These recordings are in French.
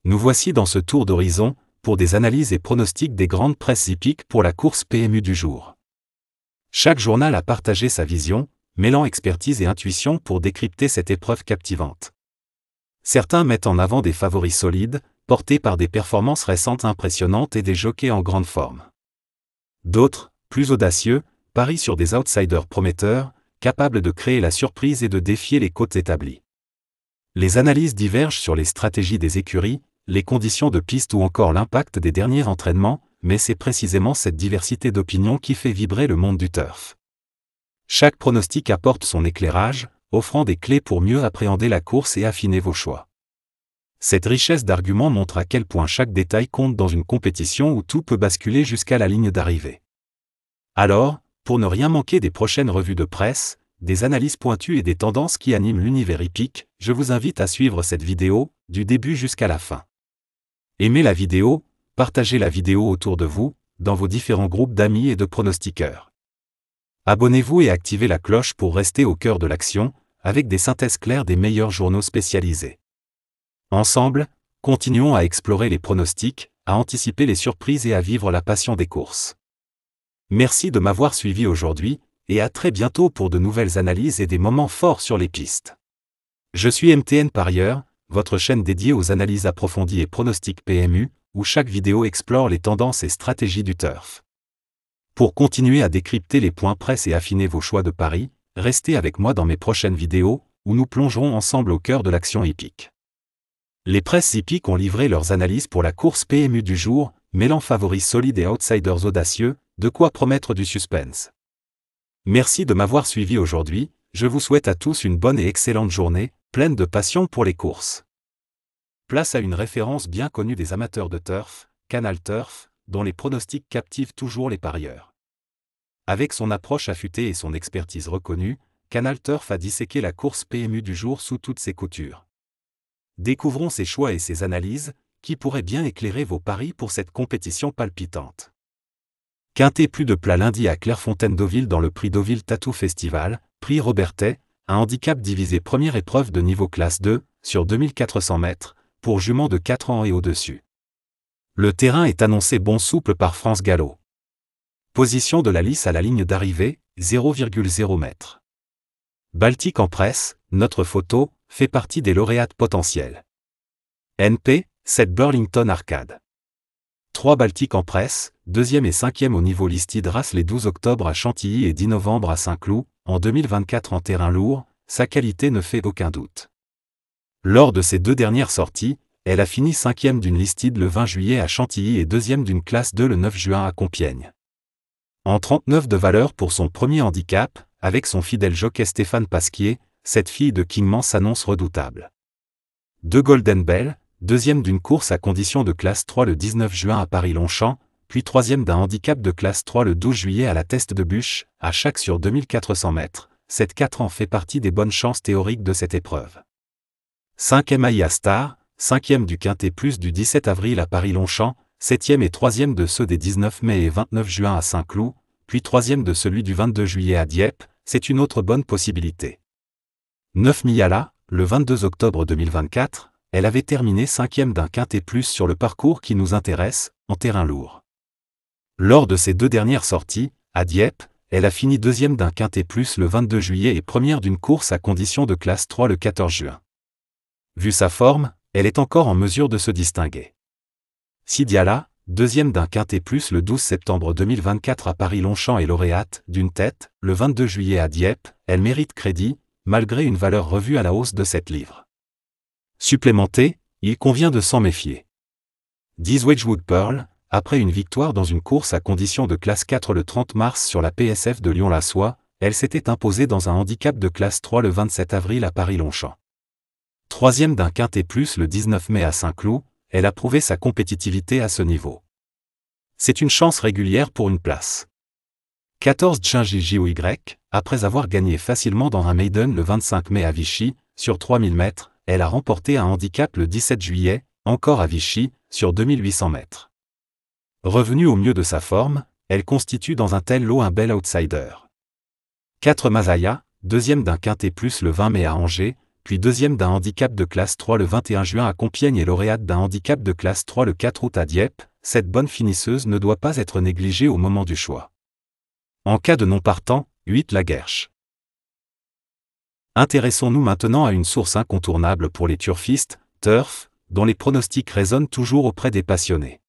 Nous voici dans ce tour d'horizon, pour des analyses et pronostics des grandes presses hippiques pour la course PMU du jour. Chaque journal a partagé sa vision, mêlant expertise et intuition pour décrypter cette épreuve captivante. Certains mettent en avant des favoris solides, portés par des performances récentes impressionnantes et des jockeys en grande forme. D'autres, plus audacieux, parient sur des outsiders prometteurs, capables de créer la surprise et de défier les cotes établies. Les analyses divergent sur les stratégies des écuries, les conditions de piste ou encore l'impact des derniers entraînements, mais c'est précisément cette diversité d'opinions qui fait vibrer le monde du turf. Chaque pronostic apporte son éclairage, offrant des clés pour mieux appréhender la course et affiner vos choix. Cette richesse d'arguments montre à quel point chaque détail compte dans une compétition où tout peut basculer jusqu'à la ligne d'arrivée. Alors, pour ne rien manquer des prochaines revues de presse, des analyses pointues et des tendances qui animent l'univers hippique, je vous invite à suivre cette vidéo, du début jusqu'à la fin. Aimez la vidéo, partagez la vidéo autour de vous, dans vos différents groupes d'amis et de pronostiqueurs. Abonnez-vous et activez la cloche pour rester au cœur de l'action, avec des synthèses claires des meilleurs journaux spécialisés. Ensemble, continuons à explorer les pronostics, à anticiper les surprises et à vivre la passion des courses. Merci de m'avoir suivi aujourd'hui, et à très bientôt pour de nouvelles analyses et des moments forts sur les pistes. Je suis MTN Parieur, votre chaîne dédiée aux analyses approfondies et pronostics PMU, où chaque vidéo explore les tendances et stratégies du turf. Pour continuer à décrypter les points presse et affiner vos choix de paris, restez avec moi dans mes prochaines vidéos, où nous plongerons ensemble au cœur de l'action hippique. Les presses hippiques ont livré leurs analyses pour la course PMU du jour, mêlant favoris solides et outsiders audacieux, de quoi promettre du suspense. Merci de m'avoir suivi aujourd'hui, je vous souhaite à tous une bonne et excellente journée, pleine de passion pour les courses. Place à une référence bien connue des amateurs de turf, Canal Turf, dont les pronostics captivent toujours les parieurs. Avec son approche affûtée et son expertise reconnue, Canal Turf a disséqué la course PMU du jour sous toutes ses coutures. Découvrons ses choix et ses analyses, qui pourraient bien éclairer vos paris pour cette compétition palpitante. Quintet plus de plat lundi à Clairefontaine-Deauville dans le prix Deauville Tattoo Festival, prix Robertet, un handicap divisé première épreuve de niveau classe 2, sur 2400 mètres, pour juments de 4 ans et au-dessus. Le terrain est annoncé bon souple par France Gallo. Position de la lice à la ligne d'arrivée, 0,0 m. Baltique en presse, notre photo, fait partie des lauréates potentiels. NP, 7 Burlington Arcade. 3 Baltique en presse, 2e et 5e au niveau listed race les 12 octobre à Chantilly et 10 novembre à Saint-Cloud, en 2024 en terrain lourd, sa qualité ne fait aucun doute. Lors de ses deux dernières sorties, elle a fini 5e d'une listed le 20 juillet à Chantilly et 2e d'une classe 2 le 9 juin à Compiègne. En 39 de valeur pour son premier handicap, avec son fidèle jockey Stéphane Pasquier, cette fille de Kingman s'annonce redoutable. 2 Golden Bell, 2e d'une course à condition de classe 3 le 19 juin à Paris-Longchamp, puis 3e d'un handicap de classe 3 le 12 juillet à la Teste de Bûche, à chaque sur 2400 mètres. Cette 4 ans fait partie des bonnes chances théoriques de cette épreuve. 5e Aïa Star, 5e du Quintet Plus du 17 avril à Paris-Longchamp, 7e et 3e de ceux des 19 mai et 29 juin à Saint-Cloud, puis 3e de celui du 22 juillet à Dieppe, c'est une autre bonne possibilité. 9 Miyala, le 22 octobre 2024, elle avait terminé 5e d'un Quintet Plus sur le parcours qui nous intéresse, en terrain lourd. Lors de ses deux dernières sorties, à Dieppe, elle a fini 2e d'un Quintet Plus le 22 juillet et première d'une course à condition de classe 3 le 14 juin. Vu sa forme, elle est encore en mesure de se distinguer. Sidiala, 2e d'un Quintet Plus le 12 septembre 2024 à Paris-Longchamp et lauréate, d'une tête, le 22 juillet à Dieppe, elle mérite crédit, malgré une valeur revue à la hausse de 7 livres. Supplémentée, il convient de s'en méfier. 10 Wedgwood Pearl, après une victoire dans une course à condition de classe 4 le 30 mars sur la PSF de Lyon-la-Soie, elle s'était imposée dans un handicap de classe 3 le 27 avril à Paris-Longchamp. 3e d'un Quintet Plus le 19 mai à Saint-Cloud, elle a prouvé sa compétitivité à ce niveau. C'est une chance régulière pour une place. 14 Jinji-JOY, après avoir gagné facilement dans un maiden le 25 mai à Vichy, sur 3000 mètres, elle a remporté un handicap le 17 juillet, encore à Vichy, sur 2800 mètres. Revenue au mieux de sa forme, elle constitue dans un tel lot un bel outsider. 4 Mazaya, 2e d'un Quintet Plus le 20 mai à Angers, puis deuxième d'un handicap de classe 3 le 21 juin à Compiègne et lauréate d'un handicap de classe 3 le 4 août à Dieppe, cette bonne finisseuse ne doit pas être négligée au moment du choix. En cas de non partant, 8 Laguerche. Intéressons-nous maintenant à une source incontournable pour les turfistes, Turf, dont les pronostics résonnent toujours auprès des passionnés.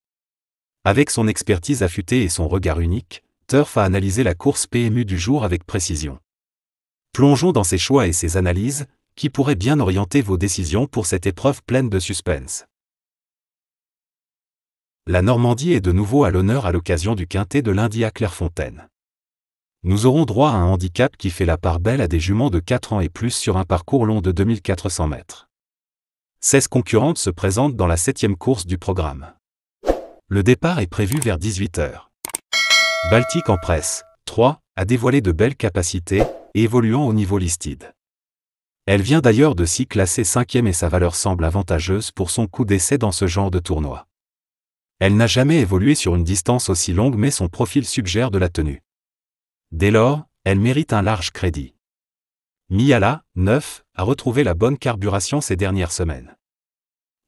Avec son expertise affûtée et son regard unique, Turf a analysé la course PMU du jour avec précision. Plongeons dans ses choix et ses analyses, qui pourraient bien orienter vos décisions pour cette épreuve pleine de suspense. La Normandie est de nouveau à l'honneur à l'occasion du quintet de lundi à Clairefontaine. Nous aurons droit à un handicap qui fait la part belle à des juments de 4 ans et plus sur un parcours long de 2400 mètres. 16 concurrentes se présentent dans la 7e course du programme. Le départ est prévu vers 18h. Baltic en presse, 3, a dévoilé de belles capacités, évoluant au niveau listed. Elle vient d'ailleurs de s'y classer 5e et sa valeur semble avantageuse pour son coup d'essai dans ce genre de tournoi. Elle n'a jamais évolué sur une distance aussi longue mais son profil suggère de la tenue. Dès lors, elle mérite un large crédit. Miala, 9, a retrouvé la bonne carburation ces dernières semaines.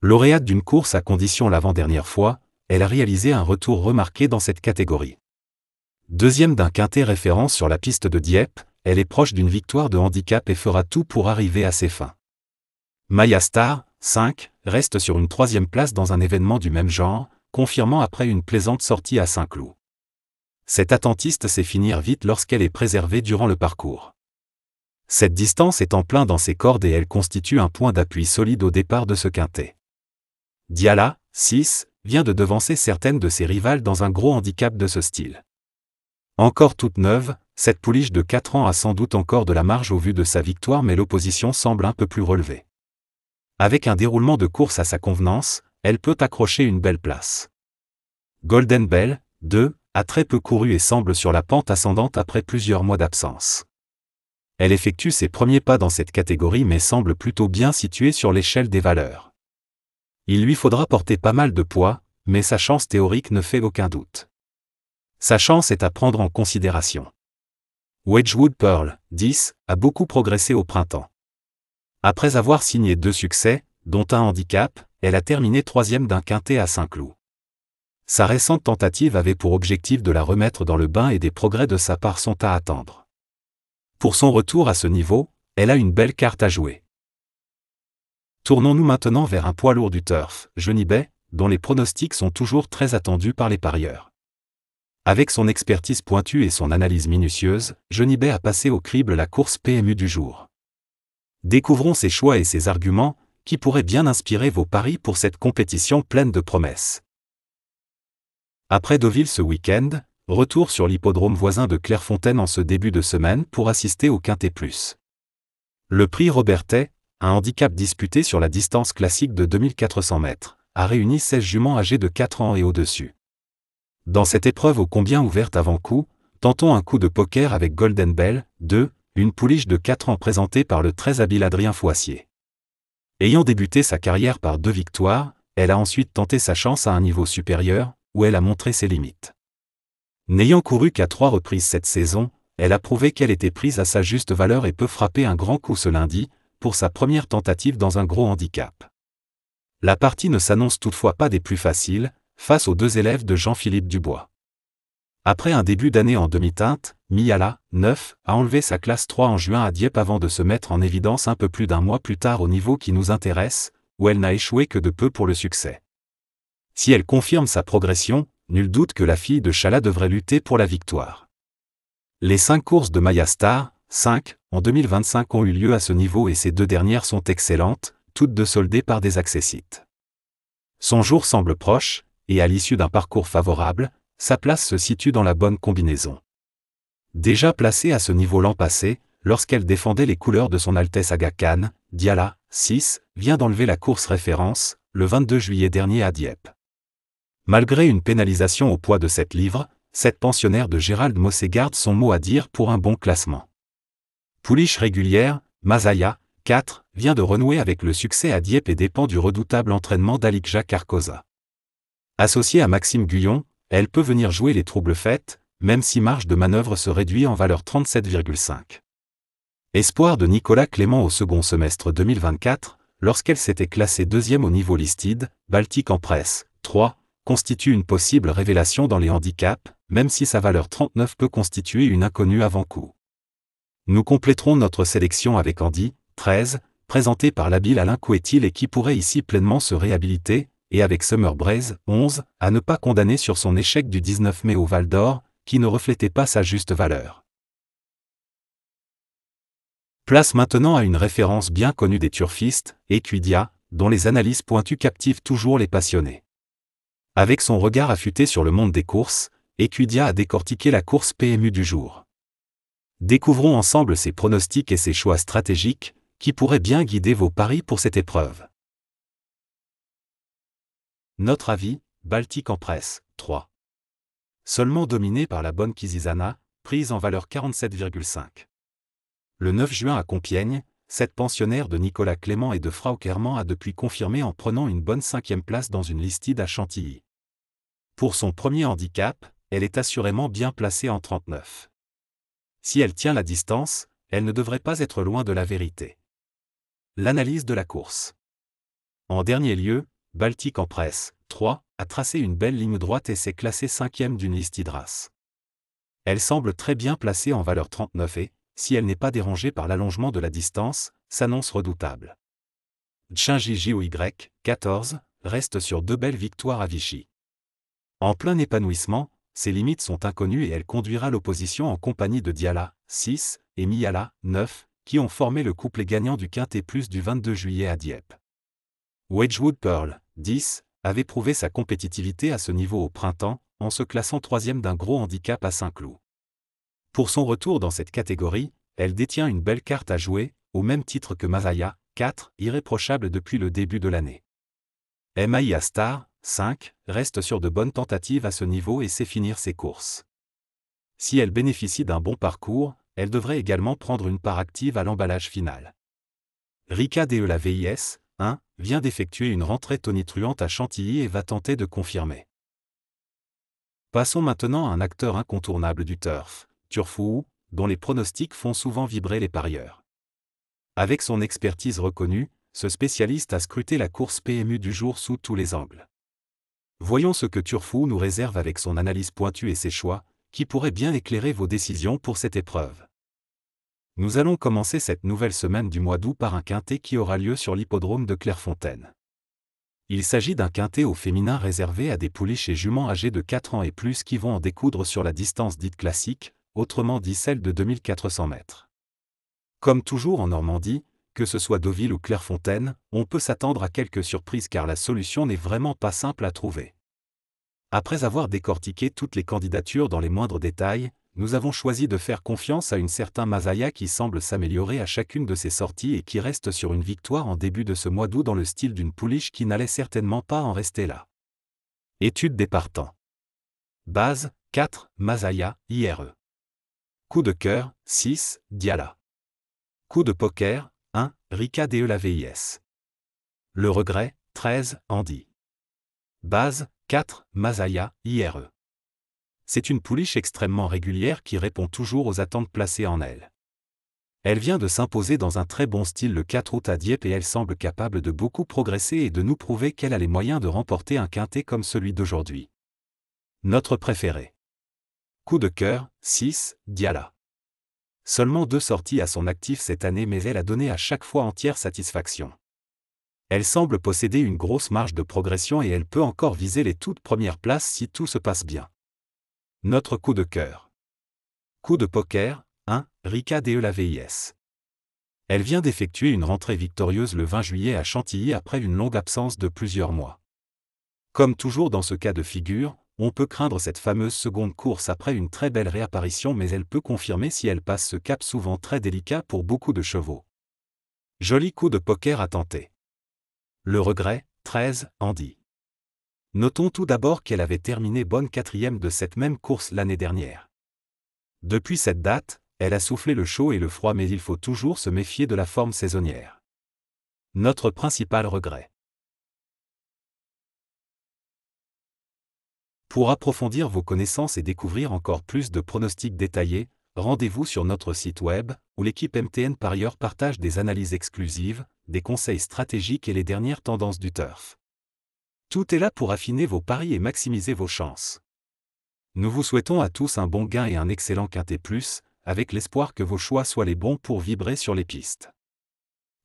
Lauréate d'une course à condition l'avant-dernière fois, elle a réalisé un retour remarqué dans cette catégorie. Deuxième d'un quintet référence sur la piste de Dieppe, elle est proche d'une victoire de handicap et fera tout pour arriver à ses fins. Maya Star, 5, reste sur une 3e place dans un événement du même genre, confirmant après une plaisante sortie à Saint-Cloud. Cette attentiste sait finir vite lorsqu'elle est préservée durant le parcours. Cette distance est en plein dans ses cordes et elle constitue un point d'appui solide au départ de ce quintet. Diala, 6, vient de devancer certaines de ses rivales dans un gros handicap de ce style. Encore toute neuve, cette pouliche de 4 ans a sans doute encore de la marge au vu de sa victoire mais l'opposition semble un peu plus relevée. Avec un déroulement de course à sa convenance, elle peut accrocher une belle place. Golden Bell, 2, a très peu couru et semble sur la pente ascendante après plusieurs mois d'absence. Elle effectue ses premiers pas dans cette catégorie mais semble plutôt bien située sur l'échelle des valeurs. Il lui faudra porter pas mal de poids, mais sa chance théorique ne fait aucun doute. Sa chance est à prendre en considération. Wedgwood Pearl, 10, a beaucoup progressé au printemps. Après avoir signé 2 succès, dont un handicap, elle a terminé 3e d'un quintet à Saint-Cloud. Sa récente tentative avait pour objectif de la remettre dans le bain et des progrès de sa part sont à attendre. Pour son retour à ce niveau, elle a une belle carte à jouer. Tournons-nous maintenant vers un poids lourd du turf, Jonibet, dont les pronostics sont toujours très attendus par les parieurs. Avec son expertise pointue et son analyse minutieuse, Jonibet a passé au crible la course PMU du jour. Découvrons ses choix et ses arguments, qui pourraient bien inspirer vos paris pour cette compétition pleine de promesses. Après Deauville ce week-end, retour sur l'hippodrome voisin de Clairefontaine en ce début de semaine pour assister au Quintet Plus. Le prix Robertet, un handicap disputé sur la distance classique de 2400 mètres, a réuni 16 juments âgés de 4 ans et au-dessus. Dans cette épreuve ô combien ouverte avant coup, tentons un coup de poker avec Golden Bell, 2, une pouliche de 4 ans présentée par le très habile Adrien Foissier. Ayant débuté sa carrière par 2 victoires, elle a ensuite tenté sa chance à un niveau supérieur, où elle a montré ses limites. N'ayant couru qu'à 3 reprises cette saison, elle a prouvé qu'elle était prise à sa juste valeur et peut frapper un grand coup ce lundi, pour sa première tentative dans un gros handicap. La partie ne s'annonce toutefois pas des plus faciles, face aux 2 élèves de Jean-Philippe Dubois. Après un début d'année en demi-teinte, Miala, 9, a enlevé sa classe 3 en juin à Dieppe avant de se mettre en évidence un peu plus d'un mois plus tard au niveau qui nous intéresse, où elle n'a échoué que de peu pour le succès. Si elle confirme sa progression, nul doute que la fille de Chalat devrait lutter pour la victoire. Les 5 courses de Maya Star, 5, en 2025 ont eu lieu à ce niveau et ces 2 dernières sont excellentes, toutes 2 soldées par des accessites. Son jour semble proche, et à l'issue d'un parcours favorable, sa place se situe dans la bonne combinaison. Déjà placée à ce niveau l'an passé, lorsqu'elle défendait les couleurs de son Altesse Aga Khan, Diala, 6, vient d'enlever la course référence, le 22 juillet dernier à Dieppe. Malgré une pénalisation au poids de 7 livres, cette pensionnaire de Gérald Mossé garde son mot à dire pour un bon classement. Pouliche régulière, Mazaya, 4, vient de renouer avec le succès à Dieppe et dépend du redoutable entraînement d'Alikja Carcosa. Associée à Maxime Guyon, elle peut venir jouer les troubles fêtes, même si marge de manœuvre se réduit en valeur 37,5. Espoir de Nicolas Clément au second semestre 2024, lorsqu'elle s'était classée deuxième au niveau listed, Baltic Empress, 3, constitue une possible révélation dans les handicaps, même si sa valeur 39 peut constituer une inconnue avant-coup. Nous compléterons notre sélection avec Andy, 13, présenté par l'habile Alain Couetil et qui pourrait ici pleinement se réhabiliter, et avec Summer Braze, 11, à ne pas condamner sur son échec du 19 mai au Val d'Or, qui ne reflétait pas sa juste valeur. Place maintenant à une référence bien connue des turfistes, Equidia, dont les analyses pointues captivent toujours les passionnés. Avec son regard affûté sur le monde des courses, Equidia a décortiqué la course PMU du jour. Découvrons ensemble ses pronostics et ses choix stratégiques, qui pourraient bien guider vos paris pour cette épreuve. Notre avis, Baltic Empress, 3. Seulement dominé par la bonne Kizizana, prise en valeur 47,5. Le 9 juin à Compiègne, cette pensionnaire de Nicolas Clément et de Frauke Hermann a depuis confirmé en prenant une bonne 5e place dans une listed à Chantilly. Pour son premier handicap, elle est assurément bien placée en 39. Si elle tient la distance, elle ne devrait pas être loin de la vérité. L'analyse de la course. En dernier lieu, Baltic Empress, 3, a tracé une belle ligne droite et s'est classée 5e d'une listed race. Elle semble très bien placée en valeur 39 et, si elle n'est pas dérangée par l'allongement de la distance, s'annonce redoutable. Chinji JOY, 14, reste sur 2 belles victoires à Vichy. En plein épanouissement, ses limites sont inconnues et elle conduira l'opposition en compagnie de Diala, 6, et Miala, 9, qui ont formé le couplet gagnant du Quintet Plus du 22 juillet à Dieppe. Wedgwood Pearl, 10, avait prouvé sa compétitivité à ce niveau au printemps, en se classant 3e d'un gros handicap à Saint-Cloud. Pour son retour dans cette catégorie, elle détient une belle carte à jouer, au même titre que Masaya, 4, irréprochable depuis le début de l'année. MAIA Star, 5, reste sur de bonnes tentatives à ce niveau et sait finir ses courses. Si elle bénéficie d'un bon parcours, elle devrait également prendre une part active à l'emballage final. Rika DE la VIS, 1, vient d'effectuer une rentrée tonitruante à Chantilly et va tenter de confirmer. Passons maintenant à un acteur incontournable du turf, Turfou, dont les pronostics font souvent vibrer les parieurs. Avec son expertise reconnue, ce spécialiste a scruté la course PMU du jour sous tous les angles. Voyons ce que Turfou nous réserve avec son analyse pointue et ses choix, qui pourraient bien éclairer vos décisions pour cette épreuve. Nous allons commencer cette nouvelle semaine du mois d'août par un quintet qui aura lieu sur l'hippodrome de Clairefontaine. Il s'agit d'un quintet au féminin réservé à des pouliches et juments âgés de 4 ans et plus qui vont en découdre sur la distance dite classique, autrement dit celle de 2400 mètres. Comme toujours en Normandie, que ce soit Deauville ou Clairefontaine, on peut s'attendre à quelques surprises car la solution n'est vraiment pas simple à trouver. Après avoir décortiqué toutes les candidatures dans les moindres détails, nous avons choisi de faire confiance à une certaine Masaya qui semble s'améliorer à chacune de ses sorties et qui reste sur une victoire en début de ce mois d'août dans le style d'une pouliche qui n'allait certainement pas en rester là. Étude des partants. Base, 4, Masaya, IRE. Coup de cœur, 6, Diala. Coup de poker, 1, Rika DE la VIS. Le regret, 13, Andy. Base, 4, Masaya, IRE. C'est une pouliche extrêmement régulière qui répond toujours aux attentes placées en elle. Elle vient de s'imposer dans un très bon style le 4 août à Dieppe et elle semble capable de beaucoup progresser et de nous prouver qu'elle a les moyens de remporter un quintet comme celui d'aujourd'hui. Notre préféré. Coup de cœur, 6, Diala. Seulement 2 sorties à son actif cette année mais elle a donné à chaque fois entière satisfaction. Elle semble posséder une grosse marge de progression et elle peut encore viser les toutes premières places si tout se passe bien. Notre coup de cœur. Coup de poker, 1, Rika DE la VIS. Elle vient d'effectuer une rentrée victorieuse le 20 juillet à Chantilly après une longue absence de plusieurs mois. Comme toujours dans ce cas de figure, on peut craindre cette fameuse seconde course après une très belle réapparition mais elle peut confirmer si elle passe ce cap souvent très délicat pour beaucoup de chevaux. Joli coup de poker à tenter. Le regret, 13, Andy. Notons tout d'abord qu'elle avait terminé bonne 4e de cette même course l'année dernière. Depuis cette date, elle a soufflé le chaud et le froid mais il faut toujours se méfier de la forme saisonnière. Notre principal regret. Pour approfondir vos connaissances et découvrir encore plus de pronostics détaillés, rendez-vous sur notre site web, où l'équipe MTN Parieurs partage des analyses exclusives, des conseils stratégiques et les dernières tendances du turf. Tout est là pour affiner vos paris et maximiser vos chances. Nous vous souhaitons à tous un bon gain et un excellent Quintet Plus, avec l'espoir que vos choix soient les bons pour vibrer sur les pistes.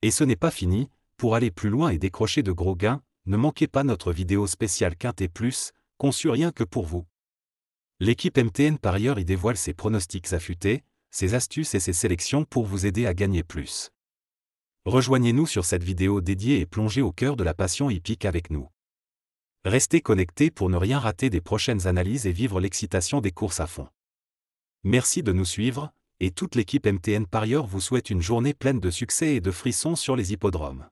Et ce n'est pas fini, pour aller plus loin et décrocher de gros gains, ne manquez pas notre vidéo spéciale Quintet Plus, conçue rien que pour vous. L'équipe MTN Parieurs y dévoile ses pronostics affûtés, ses astuces et ses sélections pour vous aider à gagner plus. Rejoignez-nous sur cette vidéo dédiée et plongez au cœur de la passion hippique avec nous. Restez connectés pour ne rien rater des prochaines analyses et vivre l'excitation des courses à fond. Merci de nous suivre, et toute l'équipe MTN Parieurs vous souhaite une journée pleine de succès et de frissons sur les hippodromes.